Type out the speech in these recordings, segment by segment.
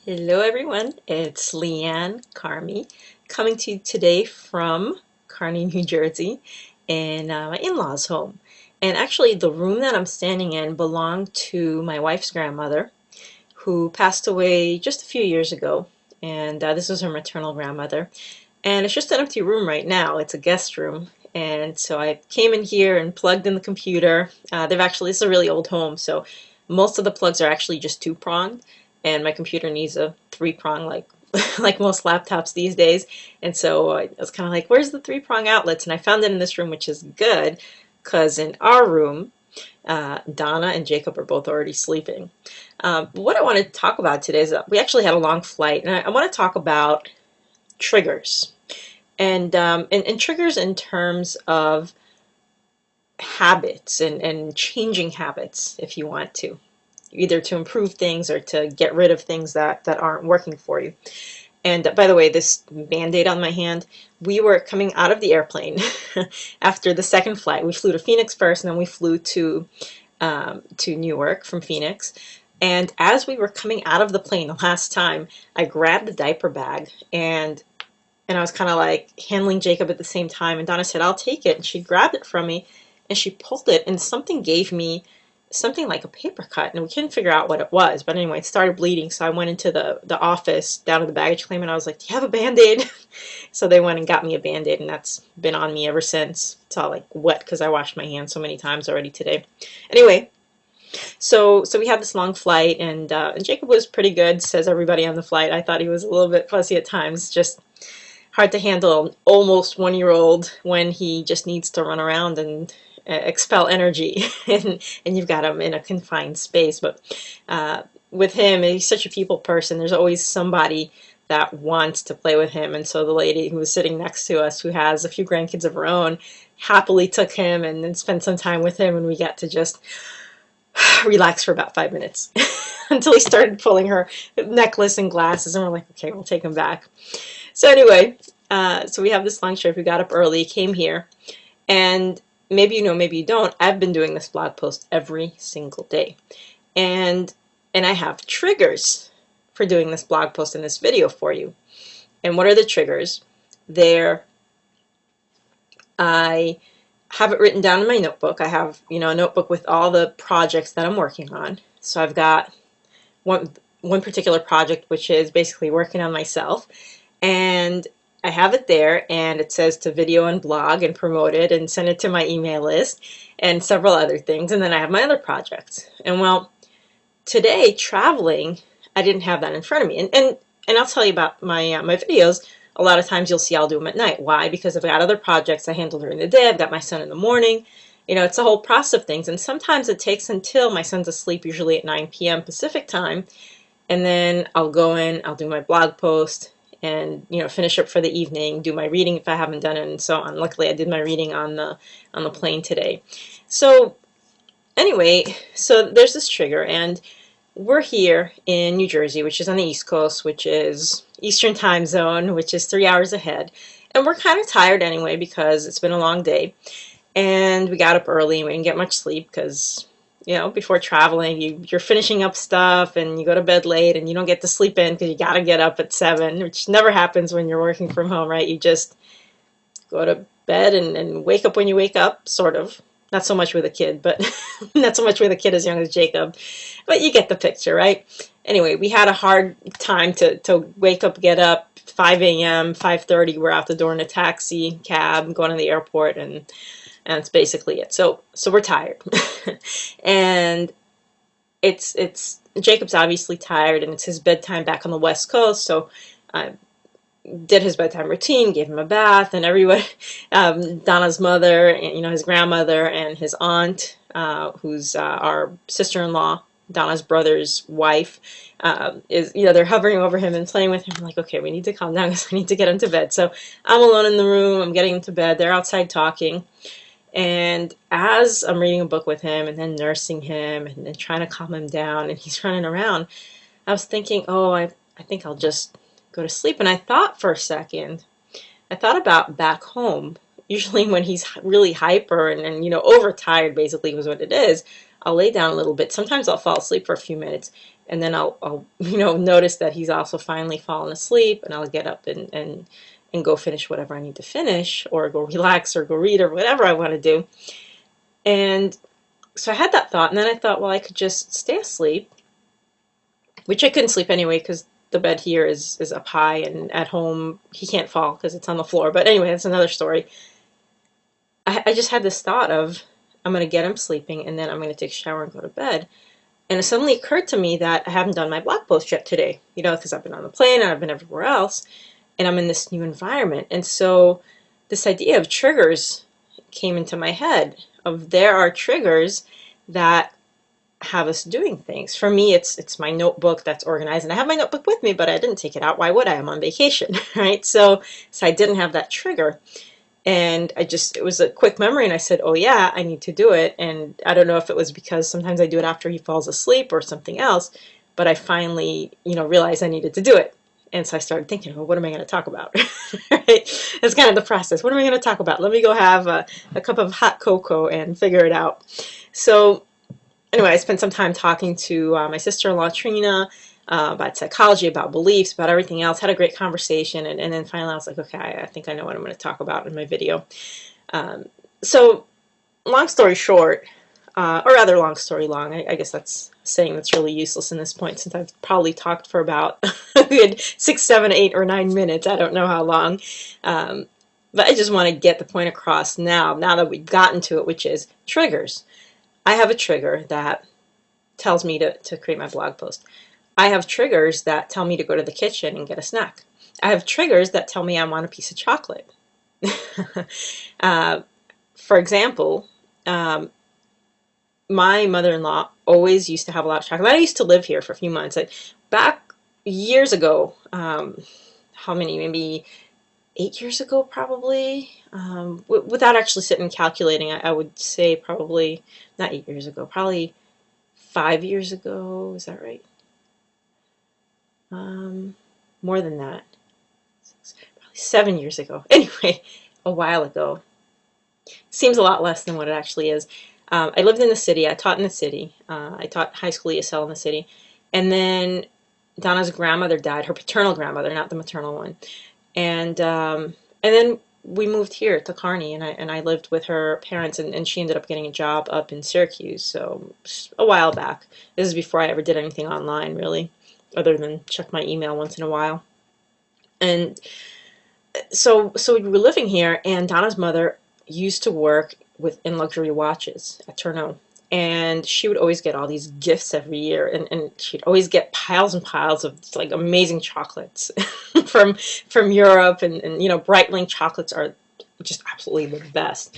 Hello everyone, it's Leanne Carmi coming to you today from Kearney, New Jersey in my in-laws' home. And actually the room that I'm standing in belonged to my wife's grandmother who passed away just a few years ago. And this was her maternal grandmother. And it's just an empty room right now. It's a guest room. And so I came in here and plugged in the computer. This is a really old home, so most of the plugs are actually just two-pronged, and my computer needs a three-prong like most laptops these days. And so I was kind of like, where's the three-prong outlets? And I found it in this room, which is good, because in our room, Donna and Jacob are both already sleeping. What I want to talk about today is that we actually had a long flight, and I want to talk about triggers. And triggers in terms of habits and changing habits, if you want to, either to improve things or to get rid of things that aren't working for you. And by the way, this Band-Aid on my hand, we were coming out of the airplane after the second flight. We flew to Phoenix first, and then we flew to Newark from Phoenix. And as we were coming out of the plane the last time, I grabbed the diaper bag and I was kind of like handling Jacob at the same time, and Donna said, I'll take it. And she grabbed it from me, and she pulled it, and something gave me something like a paper cut, and we couldn't figure out what it was. But anyway, it started bleeding, so I went into the office down at the baggage claim, and I was like, do you have a Band-Aid? So they went and got me a Band-Aid, and that's been on me ever since. It's all like wet because I washed my hands so many times already today. Anyway, so we had this long flight, and Jacob was pretty good, says everybody on the flight. I thought he was a little bit fussy at times, just hard to handle an almost one-year-old when he just needs to run around and expel energy, and you've got him in a confined space. But with him, he's such a people person. There's always somebody that wants to play with him, and so the lady who was sitting next to us, who has a few grandkids of her own, happily took him and then spent some time with him, and we got to just relax for about 5 minutes until he started pulling her necklace and glasses, and we're like, okay, we'll take him back. So anyway, so we have this long trip. We got up early, came here, and maybe you know, maybe you don't, I've been doing this blog post every single day. And I have triggers for doing this blog post and this video for you. And what are the triggers? I have it written down in my notebook. I have, a notebook with all the projects that I'm working on. So I've got one particular project, which is basically working on myself. And I have it there, and it says to video and blog and promote it and send it to my email list and several other things. And then I have my other projects. And well, today, traveling, I didn't have that in front of me. And I'll tell you about my my videos. A lot of times you'll see I'll do them at night. Why? Because I've got other projects I handle during the day. I've got my son in the morning. It's a whole process of things. And sometimes it takes until my son's asleep, usually at 9 p.m. Pacific time. And then I'll go in, I'll do my blog post, and finish up for the evening, do my reading if I haven't done it, and so on. Luckily I did my reading on the plane today. So anyway, so there's this trigger, and we're here in New Jersey, which is on the East Coast, which is Eastern time zone, which is 3 hours ahead, and we're kind of tired anyway because it's been a long day, and we got up early and we didn't get much sleep because before traveling, you're finishing up stuff and you go to bed late and you don't get to sleep in because you got to get up at 7, which never happens when you're working from home, right? You just go to bed and wake up when you wake up, sort of. Not so much with a kid, but not so much with a kid as young as Jacob. But you get the picture, right? Anyway, we had a hard time to wake up, get up, 5 a.m., 5:30, we're out the door in a taxi, cab, going to the airport, and that's basically it. So we're tired. And it's Jacob's obviously tired, and it's his bedtime back on the West Coast, so I did his bedtime routine, gave him a bath, and everyone, Donna's mother, and, his grandmother, and his aunt, who's our sister-in-law, Donna's brother's wife, they're hovering over him and playing with him. I'm like, okay, we need to calm down because I need to get him to bed. So I'm alone in the room, I'm getting him to bed, they're outside talking. And as I'm reading a book with him and then nursing him and then trying to calm him down and he's running around, I was thinking, oh, I think I'll just go to sleep. And I thought for a second, I thought about back home. Usually when he's really hyper and overtired basically was what it is, I'll lay down a little bit. Sometimes I'll fall asleep for a few minutes. and then I'll notice that he's also finally fallen asleep, and I'll get up and go finish whatever I need to finish, or go relax, or go read, or whatever I want to do. And so I had that thought, and then I thought, well, I could just stay asleep, which I couldn't sleep anyway because the bed here is up high, and at home he can't fall because it's on the floor. But anyway, that's another story. I just had this thought of, I'm going to get him sleeping, and then I'm going to take a shower and go to bed. And it suddenly occurred to me that I haven't done my blog post yet today, because I've been on the plane and I've been everywhere else, and I'm in this new environment. And so this idea of triggers came into my head, of there are triggers that have us doing things. For me, it's my notebook that's organized, and I have my notebook with me, but I didn't take it out. Why would I? I'm on vacation, right? So I didn't have that trigger. And it was a quick memory, and I said, oh yeah, I need to do it. And I don't know if it was because sometimes I do it after he falls asleep or something else, but I finally, realized I needed to do it. And so I started thinking, well, what am I going to talk about? Right? That's kind of the process. What am I going to talk about? Let me go have a cup of hot cocoa and figure it out. So anyway, I spent some time talking to my sister-in-law, Trina, about psychology, about beliefs, about everything else. Had a great conversation, and then finally I was like, okay, I think I know what I'm going to talk about in my video. So long story short, or rather long story long, I guess that's saying that's really useless in this point, since I've probably talked for about a good 6, 7, 8, or 9 minutes. I don't know how long. But I just want to get the point across now that we've gotten to it, which is triggers. I have a trigger that tells me to create my blog post. I have triggers that tell me to go to the kitchen and get a snack. I have triggers that tell me I want a piece of chocolate. For example, my mother-in-law always used to have a lot of chocolate. I used to live here for a few months. Back years ago, how many, maybe 8 years ago probably, without actually sitting and calculating, I would say probably, not 8 years ago, probably 5 years ago, is that right? More than that, probably 7 years ago. Anyway, a while ago. Seems a lot less than what it actually is. I lived in the city. I taught in the city. I taught high school ESL in the city. And then Donna's grandmother died, her paternal grandmother, not the maternal one. And then we moved here to Kearney, and I lived with her parents, and she ended up getting a job up in Syracuse, so a while back. This is before I ever did anything online, really, other than check my email once in a while. And so we were living here, and Donna's mother used to work in luxury watches at Tourneau. And she would always get all these gifts every year, and she'd always get piles and piles of like amazing chocolates from Europe, and Breitling chocolates are just absolutely the best.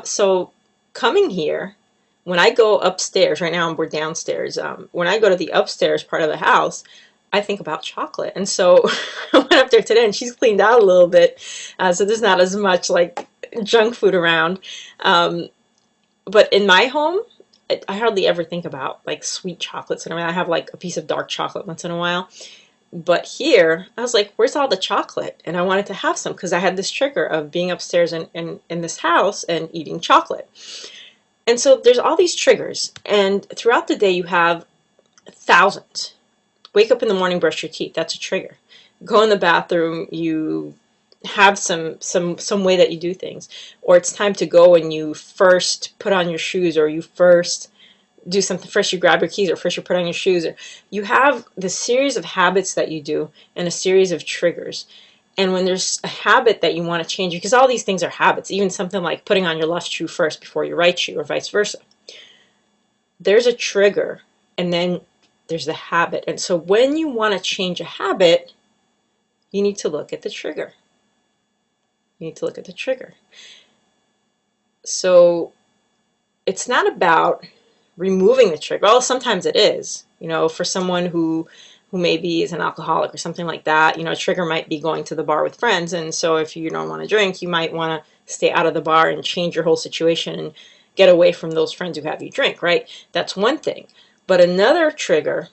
So coming here, when I go upstairs, right now we're downstairs, when I go to the upstairs part of the house, I think about chocolate. And so I went up there today, and she's cleaned out a little bit, so there's not as much like junk food around. But in my home, I hardly ever think about like sweet chocolates. And I have like a piece of dark chocolate once in a while. But here, I was like, where's all the chocolate? And I wanted to have some because I had this trigger of being upstairs in this house and eating chocolate. And so there's all these triggers. And throughout the day, you have thousands. Wake up in the morning, brush your teeth. That's a trigger. Go in the bathroom, you have some way that you do things, or it's time to go and you first put on your shoes, or you first do something, first you grab your keys, or first you put on your shoes, or you have the series of habits that you do and a series of triggers. And when there's a habit that you want to change, because all these things are habits, even something like putting on your left shoe first before your right shoe, or vice versa, there's a trigger, and then there's the habit. And so when you want to change a habit, you need to look at the trigger. You need to look at the trigger. So it's not about removing the trigger. Well, sometimes it is. For someone who maybe is an alcoholic or something like that, a trigger might be going to the bar with friends. And so if you don't want to drink, you might want to stay out of the bar and change your whole situation and get away from those friends who have you drink, right? That's one thing. But another trigger,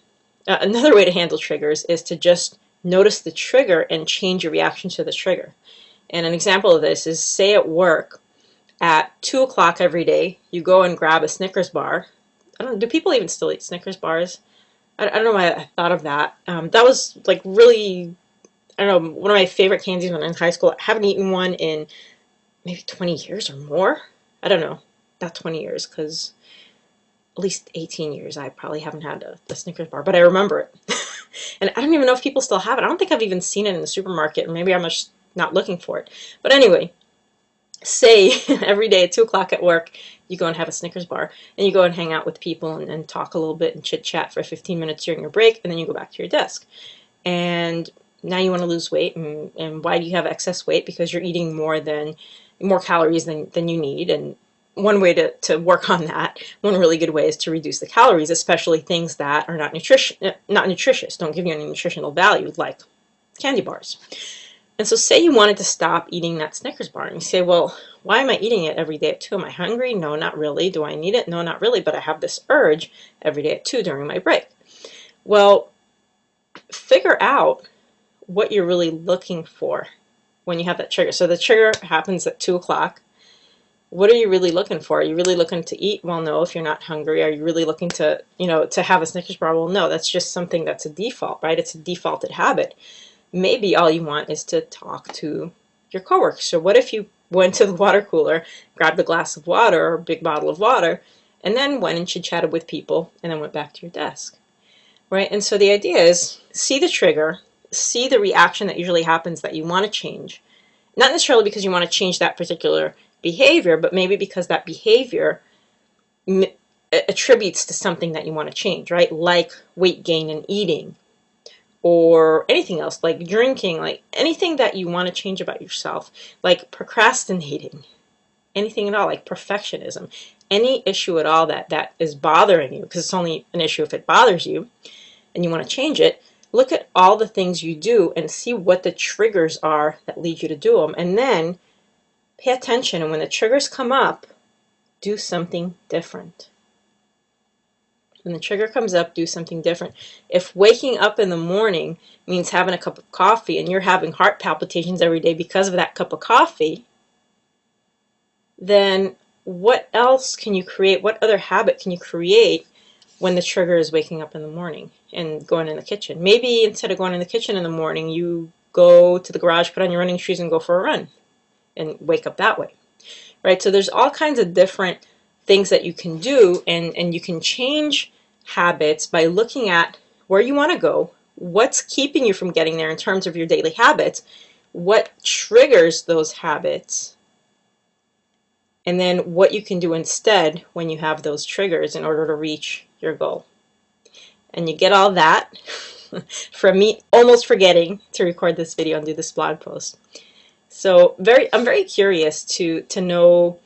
another way to handle triggers is to just notice the trigger and change your reaction to the trigger. And an example of this is, say at work at 2 o'clock every day, you go and grab a Snickers bar. I don't know, do people even still eat Snickers bars? I don't know why I thought of that. That was like really, I don't know, one of my favorite candies when I was in high school. I haven't eaten one in maybe 20 years or more. I don't know, not 20 years, because at least 18 years I probably haven't had a Snickers bar, but I remember it. And I don't even know if people still have it. I don't think I've even seen it in the supermarket, or maybe I'm just not looking for it. But anyway, say every day at 2 o'clock at work, you go and have a Snickers bar, and you go and hang out with people and talk a little bit and chit chat for 15 minutes during your break, and then you go back to your desk. And now you want to lose weight, and why do you have excess weight? Because you're eating more calories than you need. And one way to work on that, one really good way, is to reduce the calories, especially things that are not nutritious, don't give you any nutritional value, like candy bars. And so say you wanted to stop eating that Snickers bar, and you say, well, why am I eating it every day at 2? Am I hungry? No, not really. Do I need it? No, not really, but I have this urge every day at 2 during my break. Well, figure out what you're really looking for when you have that trigger. So the trigger happens at 2 o'clock. What are you really looking for? Are you really looking to eat? Well, no, if you're not hungry. Are you really looking to, to have a Snickers bar? Well, no, that's just something that's a default, right? It's a defaulted habit. Maybe all you want is to talk to your coworkers. So what if you went to the water cooler, grabbed a glass of water or a big bottle of water, and then went and chit-chatted with people, and then went back to your desk, right? And so the idea is, see the trigger, see the reaction that usually happens that you want to change. Not necessarily because you want to change that particular behavior, but maybe because that behavior attributes to something that you want to change, right? Like weight gain and eating, or anything else, like drinking, like anything that you want to change about yourself, like procrastinating, anything at all, like perfectionism, any issue at all that is bothering you, because it's only an issue if it bothers you and you want to change it. Look at all the things you do and see what the triggers are that lead you to do them, and then pay attention, and when the triggers come up, do something different. When the trigger comes up, do something different. If waking up in the morning means having a cup of coffee and you're having heart palpitations every day because of that cup of coffee, then what else can you create? What other habit can you create when the trigger is waking up in the morning and going in the kitchen? Maybe instead of going in the kitchen in the morning, you go to the garage, put on your running shoes, and go for a run and wake up that way, right? So there's all kinds of different things that you can do, and you can change habits by looking at where you want to go, what's keeping you from getting there in terms of your daily habits, what triggers those habits, and then what you can do instead when you have those triggers in order to reach your goal. And you get all that from me almost forgetting to record this video and do this blog post. So I'm very curious to know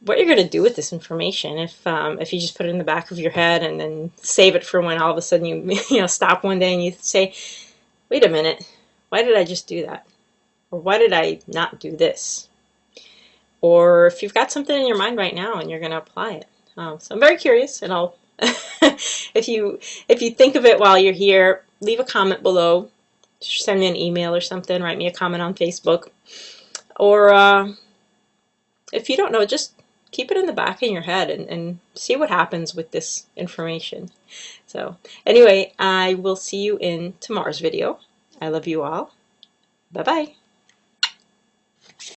what you're going to do with this information. If you just put it in the back of your head and then save it for when all of a sudden you stop one day and you say, wait a minute, why did I just do that? Or why did I not do this? Or if you've got something in your mind right now and you're going to apply it. So I'm very curious, and I'll if you think of it while you're here, leave a comment below. Send me an email or something. Write me a comment on Facebook. Or if you don't know, just keep it in the back of your head and see what happens with this information. So anyway, I will see you in tomorrow's video. I love you all. Bye-bye.